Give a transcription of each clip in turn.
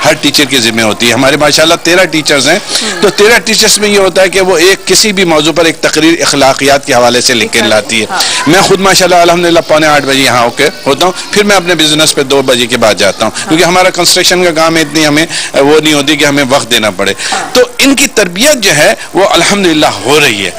हर teacher की जिम्मे होती है। हमारे माशाल्लाह 13 टीचर्स हैं, तो 13 टीचर्स में ये होता है कि वो एक किसी भी मौजू पर एक तकरीर अखलाकियात के हवाले से लिख के लाती है। मैं खुद माशाल्लाह अल्हम्दुलिल्लाह 7:45 बजे यहाँ होता हूँ, फिर मैं अपने बिजनेस पे 2 बजे के बाद जाता हूँ, क्योंकि हमारा कंस्ट्रक्शन का काम है, इतनी हमें वो नहीं होती कि हमें वक्त देना पड़े। तो इनकी तरबियत जो है वो अल्हम्दुलिल्लाह हो रही है।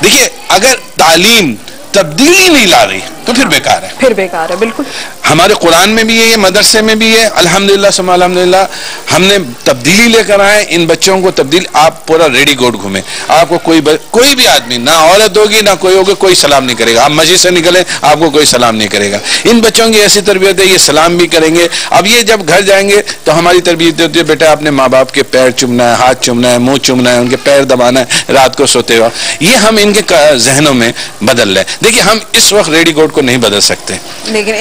देखिए, अगर तालीम तब्दीली नहीं ला रही तो फिर बेकार है, फिर बेकार है। बिल्कुल, हमारे कुरान में भी है, मदरसे में भी है। अल्हम्दुलिल्लाह सुम्मा अल्हम्दुलिल्लाह हमने तब्दीली लेकर आए इन बच्चों को। तब्दील, आप पूरा रेडी गोड घूमे, आपको कोई भी आदमी, ना औरत होगी ना कोई होगा, कोई सलाम नहीं करेगा। आप मस्जिद से निकले आपको कोई सलाम नहीं करेगा। इन बच्चों की ऐसी तरबियत है, ये सलाम भी करेंगे। अब ये जब घर जाएंगे तो हमारी तरबियत होती है, बेटा अपने माँ बाप के पैर चूमना है, हाथ चूमना है, मुंह चूमना है, उनके पैर दबाना है रात को सोते हुए। ये हम इनके जहनों में बदल रहे। देखिए, हम इस वक्त रेडी गोड को नहीं बदल सकते, लेकिन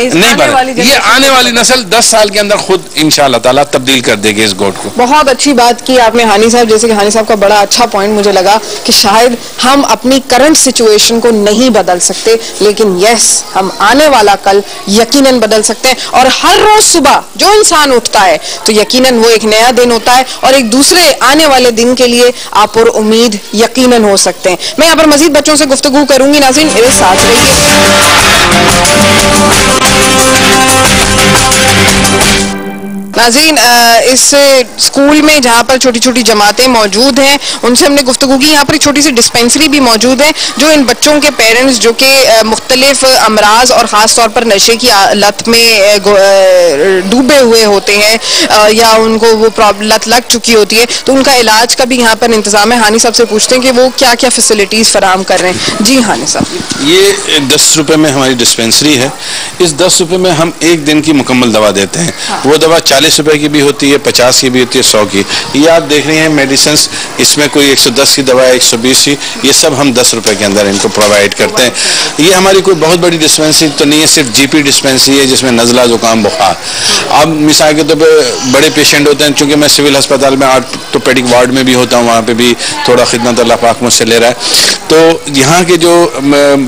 ये आने वाली नस्ल 10 साल के अंदर खुद इंशाअल्लाह ताला तब्दील कर देगी इस गोट को। बहुत अच्छी बात की आपने हानी साहब। जैसे कि हानी साहब का बड़ा अच्छा पॉइंट मुझे लगा कि शायद हम अपनी करंट सिचुएशन को नहीं बदल सकते, लेकिन यस, हम आने वाला कल यकीनन बदल सकते हैं। और हर रोज सुबह जो इंसान उठता है तो यकीनन वो एक नया दिन होता है और एक दूसरे आने वाले दिन के लिए आप और उम्मीद यकीनन हो सकते हैं। मैं यहाँ पर मजीद बच्चों से गुफ्तगू करूंगी, नाज़रीन मेरे साथ रहिए। नाज़रीन, इस स्कूल में जहाँ पर छोटी छोटी जमातें मौजूद हैं उनसे हमने गुफ्तगू की। यहाँ पर एक छोटी सी डिस्पेंसरी भी मौजूद है जो इन बच्चों के पेरेंट्स जो कि मुख्तलिफ अमराज और ख़ास तौर पर नशे की लत में डूबे हुए होते हैं या उनको वो लत लग चुकी होती है, तो उनका इलाज का भी यहाँ पर इंतज़ाम है। हानी साहब से पूछते हैं कि वो क्या क्या फैसिलिटीज़ फराहम कर रहे हैं। जी हानी साहब, ये 10 रुपये में हमारी डिस्पेंसरी है। इस 10 रुपये में हम एक दिन की मुकम्मल दवा देते हैं। वो दवा 40 रुपए की भी होती है, 50 की भी होती है, 100 की। ये आप देख रहे हैं मेडिसिन, इसमें कोई 110 की दवा है, 120 की, ये सब हम 10 रुपए के अंदर इनको प्रोवाइड करते हैं। ये हमारी कोई बहुत बड़ी डिस्पेंसरी तो नहीं है, सिर्फ जीपी डिस्पेंसरी है जिसमें नज़ला, जुकाम, बुखार। अब मिसाल के तौर पर बड़े पेशेंट होते हैं, चूंकि मैं सिविल अस्पताल में ऑर्थोपेडिक वार्ड में भी होता हूँ, वहाँ पे भी थोड़ा खिदमत अल्लाह पाक मुझसे ले रहा है, तो यहाँ के जो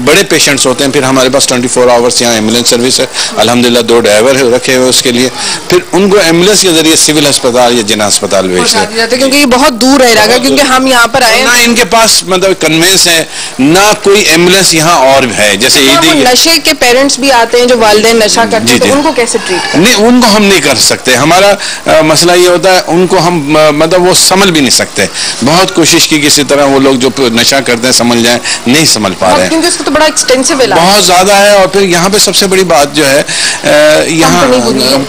बड़े पेशेंट्स होते हैं, फिर हमारे पास 24 आवर्स यहाँ एम्बुलेंस सर्विस है, अल्हम्दुलिल्लाह 2 ड्राइवर रखे हुए उसके लिए। फिर उनको एम्बुलेंस के जरिए सिविल अस्पताल या जिना अस्पताल भेजते हैं, क्योंकि ये बहुत दूर रहेगा, क्योंकि हम यहाँ पर आए ना इनके पास मतलब कन्वेंस है, ना कोई एम्बुलेंस यहाँ और है। जैसे नशे के पेरेंट्स भी आते हैं जो वालिदैन नशा करते हैं, तो उनको कैसे ट्रीट करें? नहीं, उनको हम नहीं कर सकते। हमारा मसला ये होता है, उनको हम मतलब वो समझ भी नहीं सकते। बहुत कोशिश की किसी तरह वो लोग जो नशा करते हैं समझ जाए, नहीं समझ पा रहे हैं, क्योंकि इसको तो बड़ा एक्सटेंसिव इलाज बहुत ज्यादा है। और फिर यहाँ पे सबसे बड़ी बात जो है, यहाँ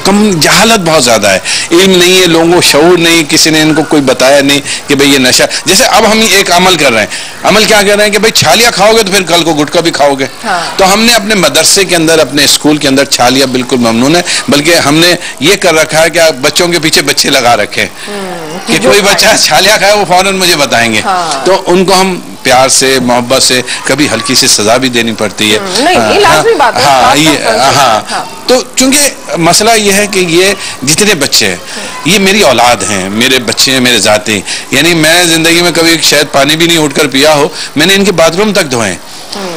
कम जहालत बहुत ज्यादा है, इल्म नहीं है, लोगों को शऊर नहीं, किसी ने इनको कोई बताया नहीं कि भाई ये नशा। जैसे अब हम एक अमल कर रहे हैं, अमल क्या कर रहे हैं कि भाई छालिया खाओगे तो फिर कल को गुटखा भी खाओगे। तो हमने अपने मदरसे के अंदर, अपने स्कूल के अंदर छालिया बिल्कुल ममनून है, बल्कि हमने ये कर रखा है कि आप बच्चों के पीछे बच्चे लगा रखे कि कोई बच्चा छालिया खाए वो फौरन मुझे बताएंगे। तो उनको हम प्यार से, मोहब्बत से, कभी हल्की सी सजा भी देनी पड़ती है। तो चूंकि मसला ये है कि ये जितने बच्चे हैं ये मेरी औलाद हैं, मेरे बच्चे हैं, मेरे जाते। यानी मैं जिंदगी में कभी शायद पानी भी नहीं उठकर पिया हो, मैंने इनके बाथरूम तक धोए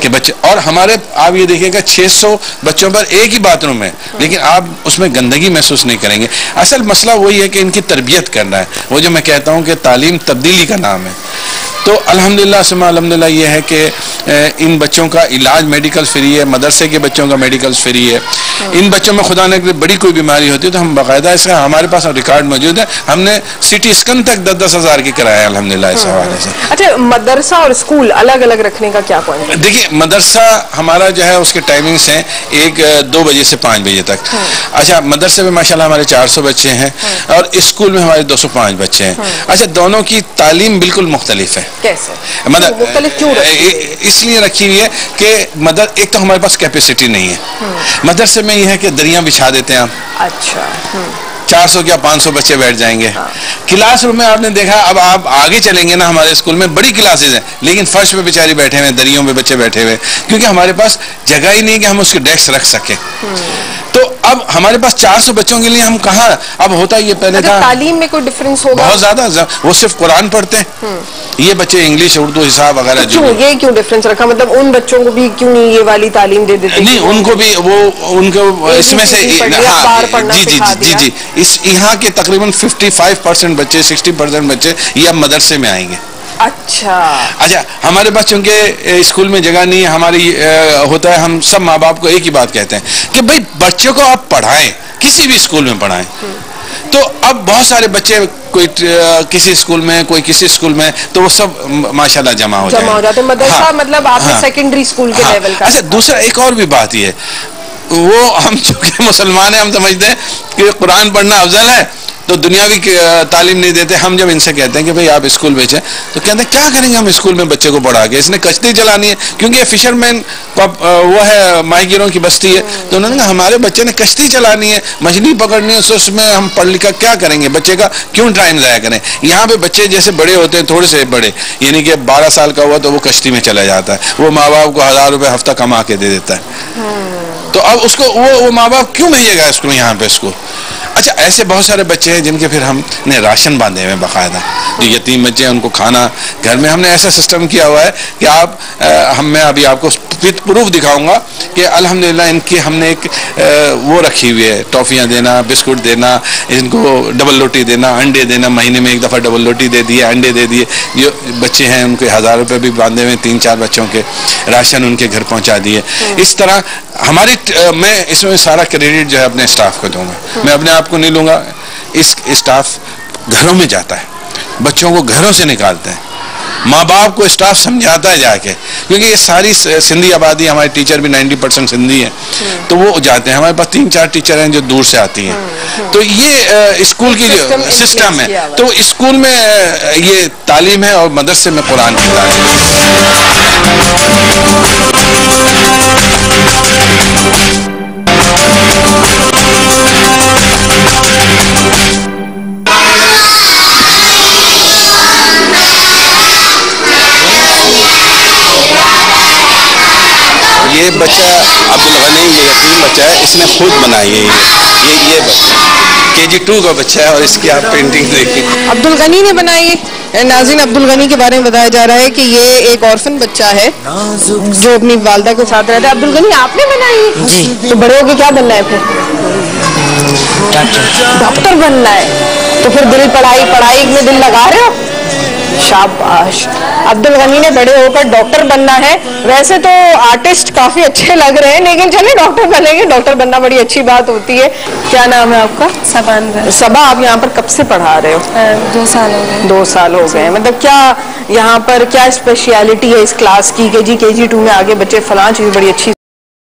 कि बच्चे। और हमारे आप ये देखिएगा 600 बच्चों पर एक ही बाथरूम है, लेकिन आप उसमें गंदगी महसूस नहीं करेंगे। असल मसला वही है कि इनकी तरबियत करना है। वो जो मैं कहता हूँ कि तालीम तब्दीली का नाम है। तो अल्हम्दुलिल्लाह सुम्मा अल्हम्दुलिल्लाह ये है कि इन बच्चों का इलाज मेडिकल फ्री है, मदरसे के बच्चों का मेडिकल फ्री है। इन बच्चों में खुदा ने बड़ी कोई बीमारी होती है तो हम बाकायदा इसका हमारे पास रिकॉर्ड मौजूद है, हमने सिटी स्कैन तक 10-10 हज़ार की कराया अल्हम्दुलिल्लाह इस हवाले से। अच्छा, मदरसा और स्कूल अलग अलग रखने का क्या पॉइंट है? देखिए, मदरसा हमारा जो है उसके टाइमिंग्स हैं 2 बजे से 5 बजे तक। अच्छा, मदरसे में माशाल्लाह हमारे 400 बच्चे हैं और स्कूल में हमारे 205 बच्चे हैं। अच्छा, दोनों की तालीम बिल्कुल मुख्तलिफ है। कैसे? मतलब इसलिए रखी हुई है कि मदर एक तो हमारे पास कैपेसिटी नहीं है। मदरसे में यह है कि दरिया बिछा देते हैं आप। अच्छा, 400 या 500 बच्चे बैठ जाएंगे। क्लासरूम में आपने देखा, अब आप आगे चलेंगे ना, हमारे स्कूल में बड़ी क्लासेज हैं लेकिन फर्श पे बेचारे बैठे हुए, दरियों पे बच्चे बैठे हुए, क्योंकि हमारे पास जगह ही नहीं कि हम उसके डेस्क रख सकें। तो अब हमारे पास 400 बच्चों के लिए हम कहाँ, अब होता ये पहले था तालीम में कोई डिफरेंस होगा बहुत ज्यादा, वो सिर्फ कुरान पढ़ते हैं, ये बच्चे इंग्लिश उर्दू हिसाब वगैरह तो ये क्यों डिफरेंस रखा, मतलब उन बच्चों को भी क्यों नहीं ये वाली तालीम दे देते? नहीं, उनको भी वो उनको इसमें से जी इस यहाँ के तकरीबन 55% बच्चे 60% बच्चे ये अब मदरसे में आएंगे। अच्छा, हमारे पास चूंकि स्कूल में जगह नहीं है, हमारी होता है, हम सब माँ बाप को एक ही बात कहते हैं कि भाई बच्चों को आप पढ़ाएं, किसी भी स्कूल में पढ़ाएं। तो अब बहुत सारे बच्चे कोई किसी स्कूल में, कोई किसी स्कूल में, तो वो सब माशाल्लाह जमा हो जाते हैं। मदरसा मतलब आपने सेकेंडरी स्कूल के लेवल का। अच्छा, दूसरा एक और भी बात ये, वो हम चूंकि मुसलमान हैं, हम समझते हैं कि कुरान पढ़ना अफजल है, तो दुनियावी तालीम नहीं देते। हम जब इनसे कहते हैं कि भाई आप स्कूल भेजें, तो कहते हैं क्या करेंगे हम स्कूल में बच्चे को पढ़ा के, इसने कश्ती चलानी है, क्योंकि ये फिशरमैन वो है, माहीगिरों की बस्ती है। तो उन्होंने कहा हमारे बच्चे ने कश्ती चलानी है, मछली पकड़नी है, उसमें हम पढ़ लिखा क्या करेंगे, बच्चे का क्यों टाइम ज़ाया करें। यहाँ पे बच्चे जैसे बड़े होते हैं, थोड़े से बड़े, यानी कि 12 साल का हुआ तो वो कश्ती में चला जाता है, वो माँ बाप को 1000 रुपये हफ्ता कमा के दे देता है। तो अब उसको वो माँ बाप क्यों भेजेगा इसको यहाँ पे इसको। अच्छा, ऐसे बहुत सारे बच्चे हैं जिनके फिर हमने राशन बांधे हुए बाकायदा, जो यतीम बच्चे हैं उनको खाना घर में हमने ऐसा सिस्टम किया हुआ है कि आप मैं अभी आपको प्रूफ दिखाऊंगा कि अल्हम्दुलिल्लाह इनकी हमने एक वो रखी हुई है, टॉफियाँ देना, बिस्कुट देना, इनको डबल रोटी देना, अंडे देना, महीने में एक दफ़ा डबल रोटी दे दिए, अंडे दे दिए। जो बच्चे हैं उनको 1000 रुपये भी बांधे हुए, 3-4 बच्चों के राशन उनके घर पहुँचा दिए। इस तरह हमारी मैं इसमें सारा क्रेडिट जो है अपने स्टाफ को दूंगा, मैं अपने आप को नहीं लूँगा। इस स्टाफ घरों में जाता है, बच्चों को घरों से निकालते हैं, माँ बाप को स्टाफ समझाता है जाके, क्योंकि ये सारी सिंधी आबादी, हमारे टीचर भी 90% सिंधी हैं, तो वो जाते हैं। हमारे पास 3-4 टीचर हैं जो दूर से आती हैं। तो ये स्कूल की जो सिस्टम है, तो स्कूल में ये तालीम है और मदरसे में कुरान की तालीम ये बच्चा अब्दुल गनी, ये यतीम बच्चा है, इसने खुद बनाई है ये बच्चा KG2 का बच्चा है, और इसकी आप पेंटिंग देखिए। अब्दुल गनी ने बनाई है। नाज़रीन, अब्दुल गनी के बारे में बताया जा रहा है कि ये एक ऑर्फन बच्चा है जो अपनी वालदा के साथ रहता है। अब्दुल गनी आपने बनाई है? जी। तो बड़े होके क्या बनना है फिर? डॉक्टर बनना है। तो फिर दिल पढ़ाई में दिल लगा रहे हो? शाबाश। अब्दुल गनी ने बड़े होकर डॉक्टर बनना है। वैसे तो आर्टिस्ट काफी अच्छे लग रहे हैं, लेकिन चलिए डॉक्टर बनेंगे, डॉक्टर बनना बड़ी अच्छी बात होती है। क्या नाम है आपका? सबा। सबा, आप यहाँ पर कब से पढ़ा रहे हो? 2 साल हो गए। 2 साल हो गए। मतलब क्या यहाँ पर क्या स्पेशलिटी है इस क्लास की, KG2 में आगे बच्चे फलां चीज बड़ी अच्छी